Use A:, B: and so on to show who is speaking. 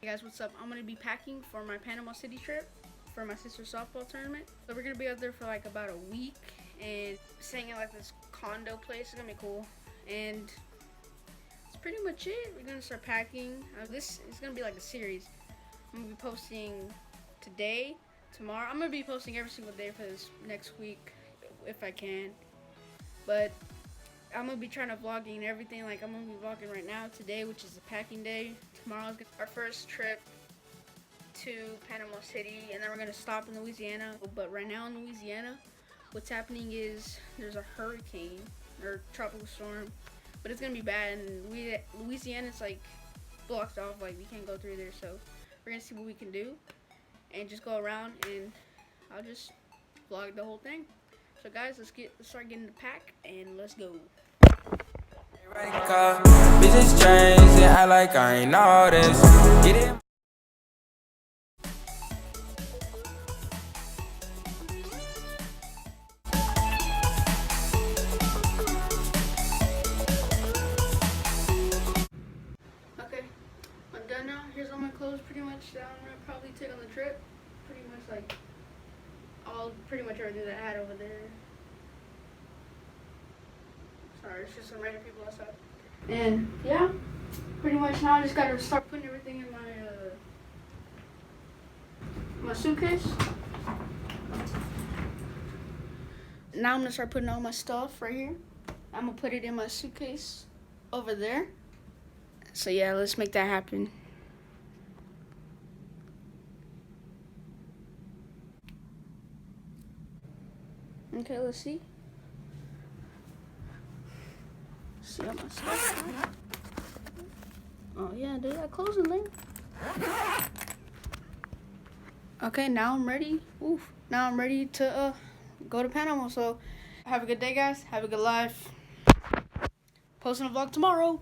A: Hey guys, what's up? I'm gonna be packing for my Panama City trip for my sister's softball tournament. So we're gonna be out there for like about a week and staying in like this condo place. It's gonna be cool. And that's pretty much it. We're gonna start packing. This is gonna be like a series. I'm gonna be posting today, tomorrow. I'm gonna be posting every single day for this next week if I can. But I'm gonna be trying to vlogging and everything. Like I'm gonna be vlogging right now today, which is the packing day. Tomorrow's our first trip to Panama City, and then we're gonna stop in Louisiana. But right now in Louisiana, what's happening is there's a hurricane or tropical storm, but it's gonna be bad. And Louisiana's like blocked off, like we can't go through there. So we're gonna see what we can do and just go around, and I'll just vlog the whole thing. So guys, let's start getting the pack and let's go.
B: Bitches change and act like I ain't all this. Get it.
A: Okay, I'm done now. Here's all my clothes pretty much that I'm gonna probably take on the trip. Pretty much like pretty much everything that I had over there. Sorry, it's just some random people outside. And yeah, pretty much now I just gotta start putting everything in my suitcase. Now I'm gonna start putting all my stuff right here. I'm gonna put it in my suitcase over there. So yeah, let's make that happen. Okay, let's see. See all my stuff. Oh yeah, they got clothes in there. Okay, now I'm ready. Oof. Now I'm ready to go to Panama. So have a good day, guys. Have a good life. Posting a vlog tomorrow.